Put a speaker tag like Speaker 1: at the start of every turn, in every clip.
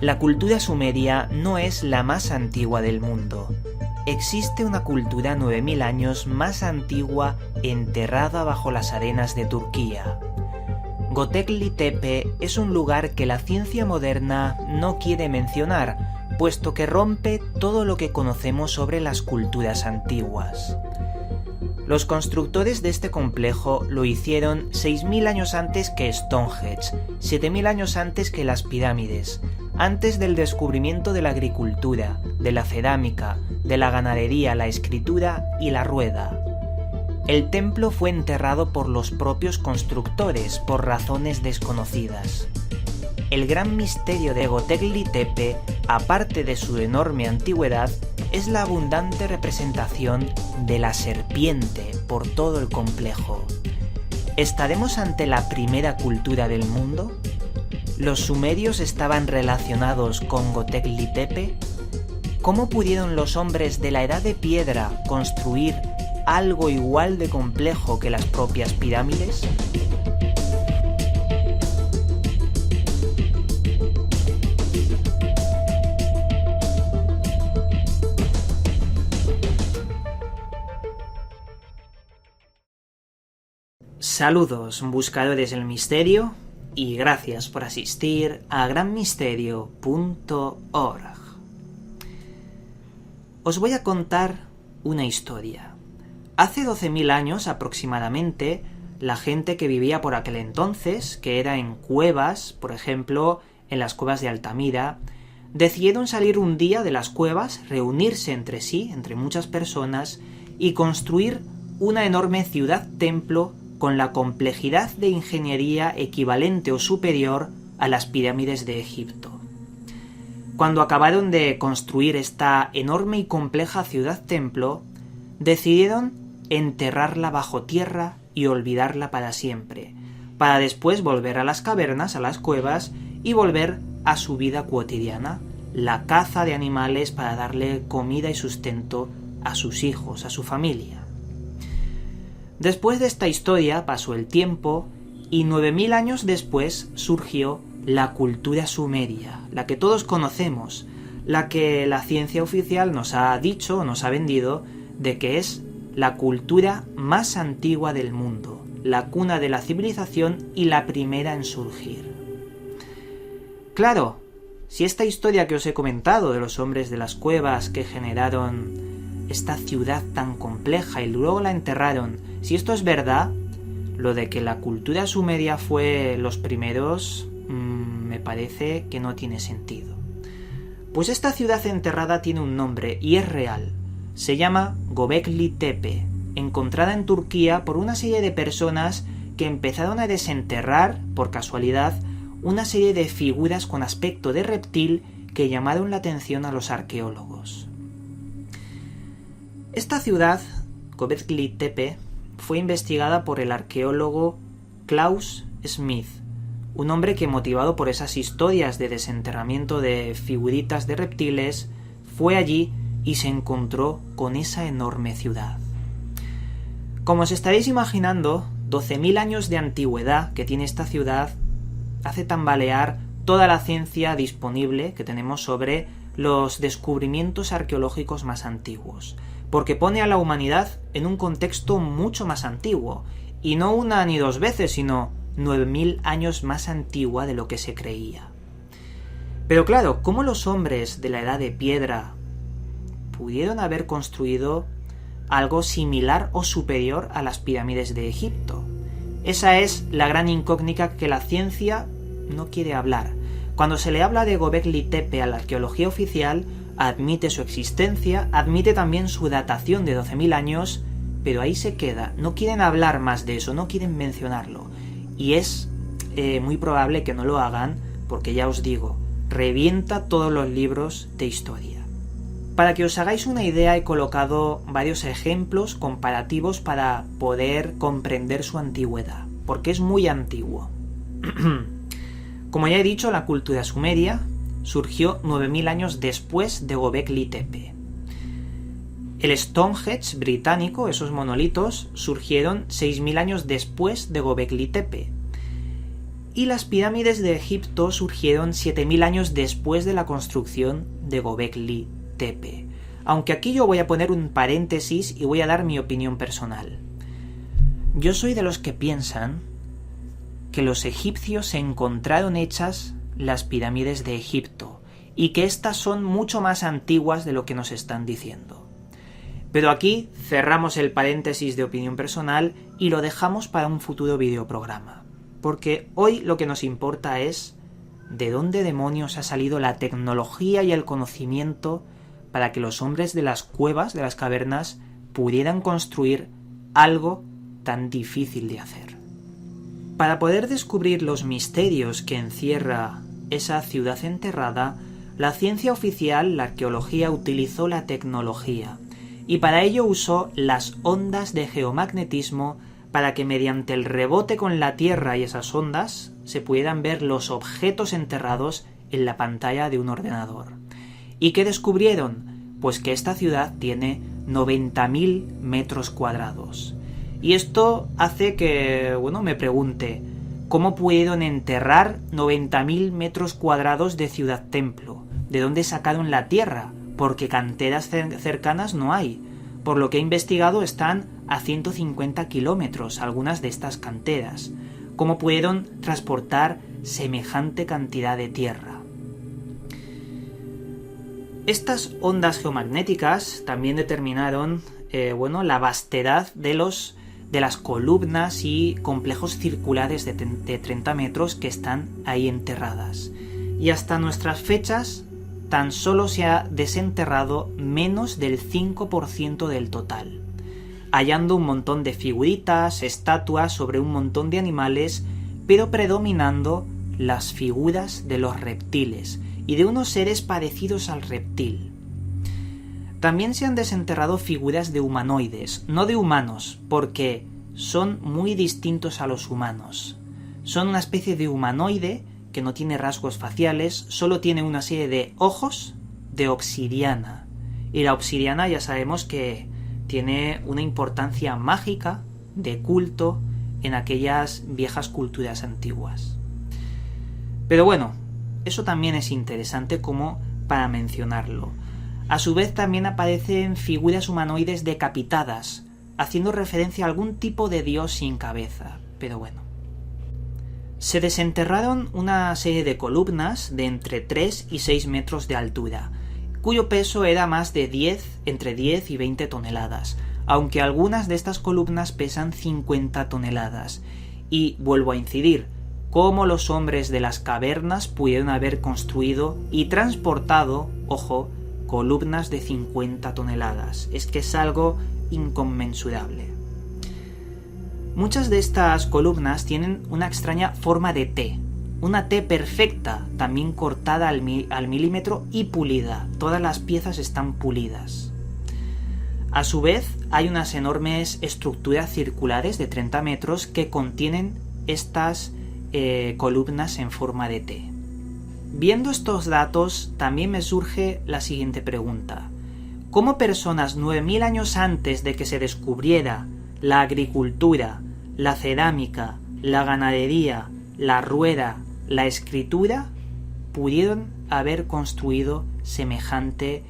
Speaker 1: La cultura sumeria no es la más antigua del mundo. Existe una cultura 9000 años más antigua enterrada bajo las arenas de Turquía. Göbekli Tepe es un lugar que la ciencia moderna no quiere mencionar, puesto que rompe todo lo que conocemos sobre las culturas antiguas. Los constructores de este complejo lo hicieron 6000 años antes que Stonehenge, 7000 años antes que las pirámides, antes del descubrimiento de la agricultura, de la cerámica, de la ganadería, la escritura y la rueda. El templo fue enterrado por los propios constructores por razones desconocidas. El gran misterio de Göbekli Tepe, aparte de su enorme antigüedad, es la abundante representación de la serpiente por todo el complejo. ¿Estaremos ante la primera cultura del mundo? ¿Los sumerios estaban relacionados con Göbekli Tepe? ¿Cómo pudieron los hombres de la Edad de Piedra construir algo igual de complejo que las propias pirámides? Saludos, buscadores del misterio, y gracias por asistir a granmisterio.org. Os voy a contar una historia. Hace 12.000 años aproximadamente, la gente que vivía por aquel entonces, que era en cuevas, por ejemplo, en las cuevas de Altamira, decidieron salir un día de las cuevas, reunirse entre sí, entre muchas personas, y construir una enorme ciudad-templo con la complejidad de ingeniería equivalente o superior a las pirámides de Egipto. Cuando acabaron de construir esta enorme y compleja ciudad-templo, decidieron enterrarla bajo tierra y olvidarla para siempre, para después volver a las cavernas, a las cuevas, y volver a su vida cotidiana, la caza de animales para darle comida y sustento a sus hijos, a su familia. Después de esta historia pasó el tiempo y 9000 años después surgió la cultura sumeria, la que todos conocemos, la que la ciencia oficial nos ha dicho, nos ha vendido, de que es la cultura más antigua del mundo, la cuna de la civilización y la primera en surgir. Claro, si esta historia que os he comentado de los hombres de las cuevas que generaron esta ciudad tan compleja y luego la enterraron, si esto es verdad, lo de que la cultura sumeria fue los primeros, me parece que no tiene sentido. Pues esta ciudad enterrada tiene un nombre y es real. Se llama Göbekli Tepe, encontrada en Turquía por una serie de personas que empezaron a desenterrar, por casualidad, una serie de figuras con aspecto de reptil que llamaron la atención a los arqueólogos. Esta ciudad, Göbekli Tepe, fue investigada por el arqueólogo Klaus Smith, un hombre que, motivado por esas historias de desenterramiento de figuritas de reptiles, fue allí y se encontró con esa enorme ciudad. Como os estaréis imaginando, 12.000 años de antigüedad que tiene esta ciudad hace tambalear toda la ciencia disponible que tenemos sobre los descubrimientos arqueológicos más antiguos, porque pone a la humanidad en un contexto mucho más antiguo, y no una ni dos veces, sino 9000 años más antigua de lo que se creía. Pero claro, ¿cómo los hombres de la Edad de Piedra pudieron haber construido algo similar o superior a las pirámides de Egipto? Esa es la gran incógnita que la ciencia no quiere hablar. Cuando se le habla de Göbekli Tepe a la arqueología oficial, admite su existencia, admite también su datación de 12.000 años, pero ahí se queda. No quieren hablar más de eso, no quieren mencionarlo. Y es muy probable que no lo hagan, porque ya os digo, revienta todos los libros de historia. Para que os hagáis una idea, he colocado varios ejemplos comparativos para poder comprender su antigüedad, porque es muy antiguo. Como ya he dicho, la cultura sumeria surgió 9000 años después de Göbekli Tepe. El Stonehenge británico, esos monolitos, surgieron 6000 años después de Göbekli Tepe. y las pirámides de Egipto surgieron 7000 años después de la construcción de Göbekli Tepe. Aunque aquí yo voy a poner un paréntesis y voy a dar mi opinión personal. Yo soy de los que piensan que los egipcios se encontraron hechas las pirámides de Egipto y que éstas son mucho más antiguas de lo que nos están diciendo. Pero aquí cerramos el paréntesis de opinión personal y lo dejamos para un futuro videoprograma, porque hoy lo que nos importa es de dónde demonios ha salido la tecnología y el conocimiento para que los hombres de las cuevas, de las cavernas, pudieran construir algo tan difícil de hacer. Para poder descubrir los misterios que encierra esa ciudad enterrada, la ciencia oficial, la arqueología, utilizó la tecnología y para ello usó las ondas de geomagnetismo para que mediante el rebote con la Tierra y esas ondas se pudieran ver los objetos enterrados en la pantalla de un ordenador. ¿Y qué descubrieron? Pues que esta ciudad tiene 90.000 metros cuadrados. Y esto hace que, me pregunte, ¿cómo pudieron enterrar 90.000 metros cuadrados de ciudad-templo? ¿De dónde sacaron la tierra? Porque canteras cercanas no hay. Por lo que he investigado están a 150 kilómetros algunas de estas canteras. ¿Cómo pudieron transportar semejante cantidad de tierra? Estas ondas geomagnéticas también determinaron la vastedad de las columnas y complejos circulares de 30 metros que están ahí enterradas. Y hasta nuestras fechas tan solo se ha desenterrado menos del 5% del total, hallando un montón de figuritas, estatuas sobre un montón de animales, pero predominando las figuras de los reptiles y de unos seres parecidos al reptil. También se han desenterrado figuras de humanoides, no de humanos, porque son muy distintos a los humanos. Son una especie de humanoide que no tiene rasgos faciales, solo tiene una serie de ojos de obsidiana. Y la obsidiana ya sabemos que tiene una importancia mágica de culto en aquellas viejas culturas antiguas. Pero bueno, eso también es interesante como para mencionarlo. A su vez también aparecen figuras humanoides decapitadas, haciendo referencia a algún tipo de dios sin cabeza, pero bueno. Se desenterraron una serie de columnas de entre 3 y 6 metros de altura, cuyo peso era más de entre 10 y 20 toneladas, aunque algunas de estas columnas pesan 50 toneladas. Y vuelvo a incidir, cómo los hombres de las cavernas pudieron haber construido y transportado, ojo, columnas de 50 toneladas. Es que es algo inconmensurable. Muchas de estas columnas tienen una extraña forma de T, una T perfecta, también cortada al milímetro y pulida. Todas las piezas están pulidas. A su vez, hay unas enormes estructuras circulares de 30 metros que contienen estas columnas en forma de T. Viendo estos datos, también me surge la siguiente pregunta. ¿Cómo personas 9000 años antes de que se descubriera la agricultura, la cerámica, la ganadería, la rueda, la escritura, pudieron haber construido semejante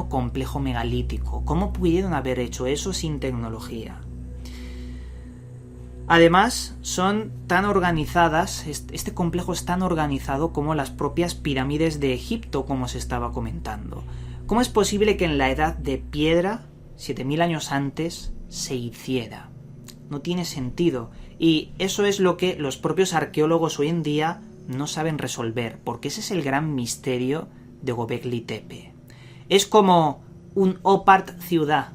Speaker 1: complejo megalítico? ¿Cómo pudieron haber hecho eso sin tecnología? Además, son tan organizadas, este complejo es tan organizado como las propias pirámides de Egipto, como se estaba comentando. ¿Cómo es posible que en la edad de piedra, 7000 años antes, se hiciera? No tiene sentido. Y eso es lo que los propios arqueólogos hoy en día no saben resolver, porque ese es el gran misterio de Göbekli Tepe. Es como un OPART ciudad,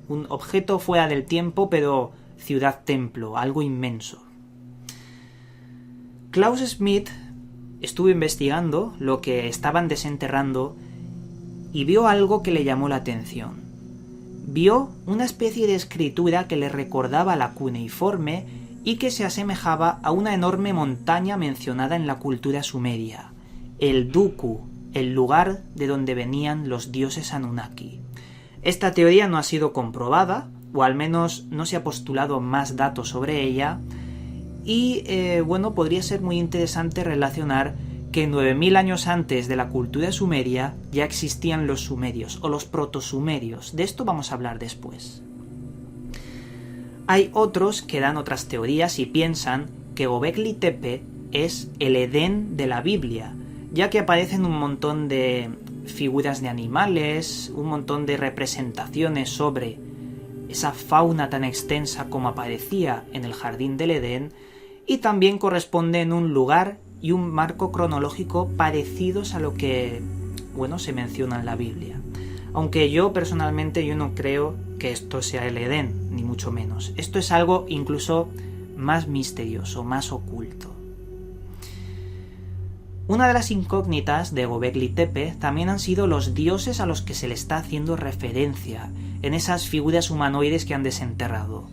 Speaker 1: un objeto fuera del tiempo, pero ciudad-templo, algo inmenso. Klaus Schmidt estuvo investigando lo que estaban desenterrando y vio algo que le llamó la atención. Vio una especie de escritura que le recordaba la cuneiforme y que se asemejaba a una enorme montaña mencionada en la cultura sumeria, el Duku, el lugar de donde venían los dioses Anunnaki. Esta teoría no ha sido comprobada, o al menos no se ha postulado más datos sobre ella, Y podría ser muy interesante relacionar que 9000 años antes de la cultura sumeria ya existían los sumerios o los protosumerios. De esto vamos a hablar después. Hay otros que dan otras teorías y piensan que Göbekli Tepe es el Edén de la Biblia, ya que aparecen un montón de figuras de animales, un montón de representaciones sobre esa fauna tan extensa como aparecía en el Jardín del Edén, y también corresponde en un lugar y un marco cronológico parecidos a lo que, se menciona en la Biblia. Aunque yo personalmente no creo que esto sea el Edén, ni mucho menos. Esto es algo incluso más misterioso, más oculto. Una de las incógnitas de Göbekli Tepe también han sido los dioses a los que se le está haciendo referencia en esas figuras humanoides que han desenterrado.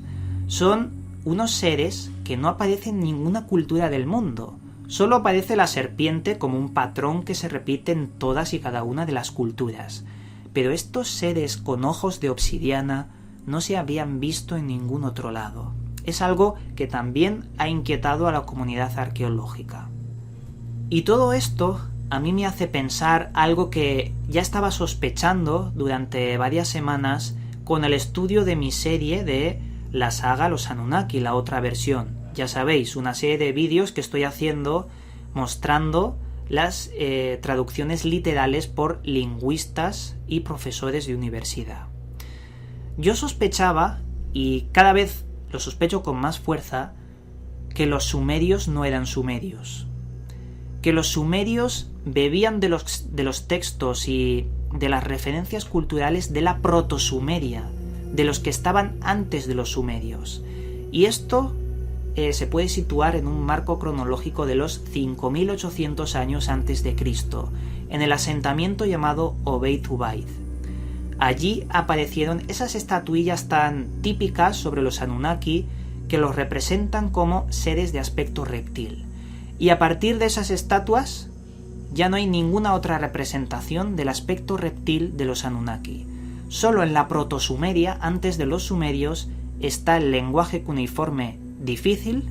Speaker 1: Son unos seres que no aparecen en ninguna cultura del mundo. Solo aparece la serpiente como un patrón que se repite en todas y cada una de las culturas. Pero estos seres con ojos de obsidiana no se habían visto en ningún otro lado. Es algo que también ha inquietado a la comunidad arqueológica. Y todo esto a mí me hace pensar algo que ya estaba sospechando durante varias semanas con el estudio de mi serie de la saga Los Anunnaki, la otra versión. Ya sabéis, una serie de vídeos que estoy haciendo mostrando las traducciones literales por lingüistas y profesores de universidad. Yo sospechaba, y cada vez lo sospecho con más fuerza, que los sumerios no eran sumerios. Que los sumerios bebían de los textos y de las referencias culturales de la protosumeria, de los que estaban antes de los sumerios. Y esto se puede situar en un marco cronológico de los 5800 años antes de Cristo, en el asentamiento llamado Obeid Ubaid. Allí aparecieron esas estatuillas tan típicas sobre los Anunnaki que los representan como seres de aspecto reptil. Y a partir de esas estatuas ya no hay ninguna otra representación del aspecto reptil de los Anunnaki. Solo en la protosumeria, antes de los sumerios, está el lenguaje cuneiforme difícil,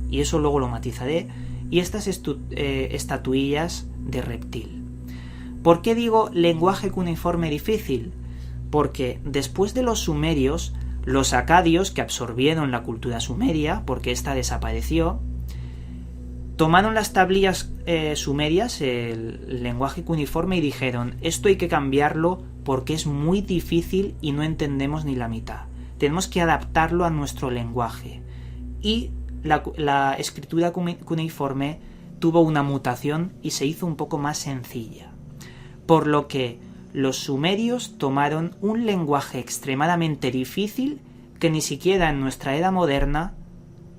Speaker 1: y eso luego lo matizaré, y estas estatuillas de reptil. ¿Por qué digo lenguaje cuneiforme difícil? Porque después de los sumerios, los acadios, que absorbieron la cultura sumeria, porque ésta desapareció, tomaron las tablillas sumerias, el lenguaje cuneiforme, y dijeron: esto hay que cambiarlo porque es muy difícil y no entendemos ni la mitad. Tenemos que adaptarlo a nuestro lenguaje. Y la escritura cuneiforme tuvo una mutación y se hizo un poco más sencilla. Por lo que los sumerios tomaron un lenguaje extremadamente difícil que ni siquiera en nuestra era moderna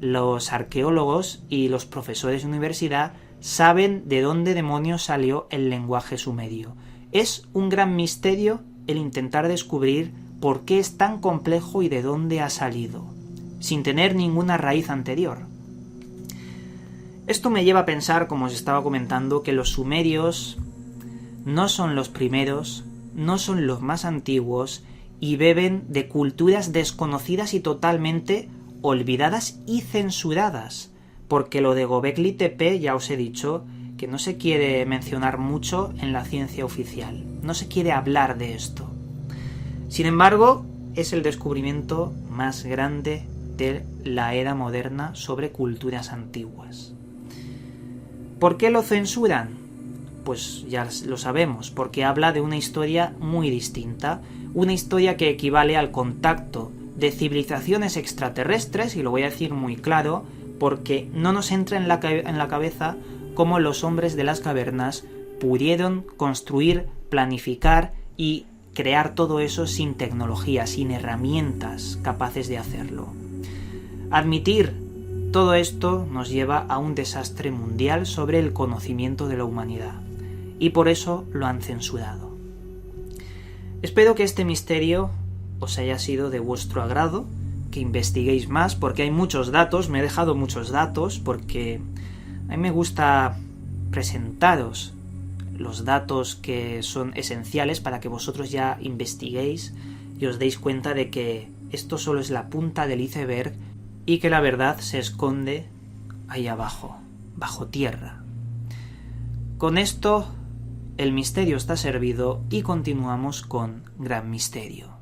Speaker 1: los arqueólogos y los profesores de universidad saben de dónde demonios salió el lenguaje sumerio. Es un gran misterio el intentar descubrir por qué es tan complejo y de dónde ha salido, sin tener ninguna raíz anterior. Esto me lleva a pensar, como os estaba comentando, que los sumerios no son los primeros, no son los más antiguos y beben de culturas desconocidas y totalmente olvidadas y censuradas, porque lo de Göbekli Tepe ya os he dicho que no se quiere mencionar mucho en la ciencia oficial, no se quiere hablar de esto. Sin embargo, es el descubrimiento más grande de la era moderna sobre culturas antiguas. ¿Por qué lo censuran? Pues ya lo sabemos, porque habla de una historia muy distinta, una historia que equivale al contacto de civilizaciones extraterrestres, y lo voy a decir muy claro, porque no nos entra en la cabeza cómo los hombres de las cavernas pudieron construir, planificar y crear todo eso sin tecnología, sin herramientas capaces de hacerlo. Admitir todo esto nos lleva a un desastre mundial sobre el conocimiento de la humanidad, y por eso lo han censurado. Espero que este misterio os haya sido de vuestro agrado, que investiguéis más, porque hay muchos datos, me he dejado muchos datos, porque a mí me gusta presentaros los datos que son esenciales para que vosotros ya investiguéis y os deis cuenta de que esto solo es la punta del iceberg y que la verdad se esconde ahí abajo, bajo tierra. Con esto, el misterio está servido y continuamos con Gran Misterio.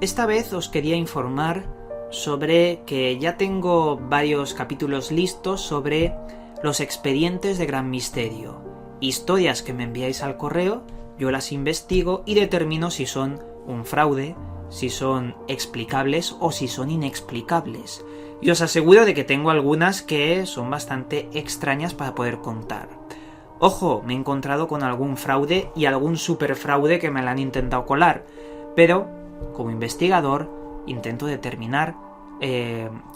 Speaker 1: Esta vez os quería informar sobre que ya tengo varios capítulos listos sobre los expedientes de Gran Misterio. Historias que me enviáis al correo, yo las investigo y determino si son un fraude, si son explicables o si son inexplicables. Y os aseguro de que tengo algunas que son bastante extrañas para poder contar. Ojo, me he encontrado con algún fraude y algún superfraude que me la han intentado colar, pero como investigador intento determinar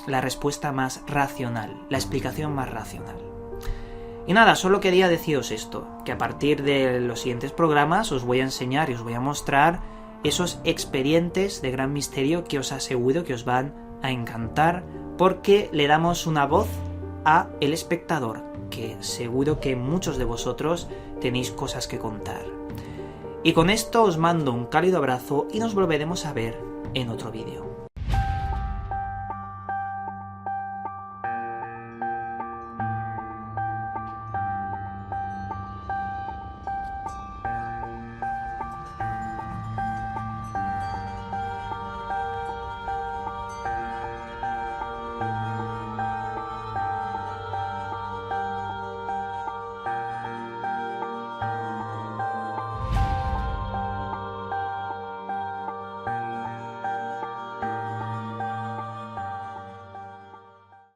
Speaker 1: la respuesta más racional, la explicación más racional. Y nada, solo quería deciros esto, que a partir de los siguientes programas os voy a enseñar y os voy a mostrar esos expedientes de Gran Misterio que os aseguro que os van a encantar, porque le damos una voz a el espectador, que seguro que muchos de vosotros tenéis cosas que contar. Y con esto os mando un cálido abrazo y nos volveremos a ver en otro vídeo.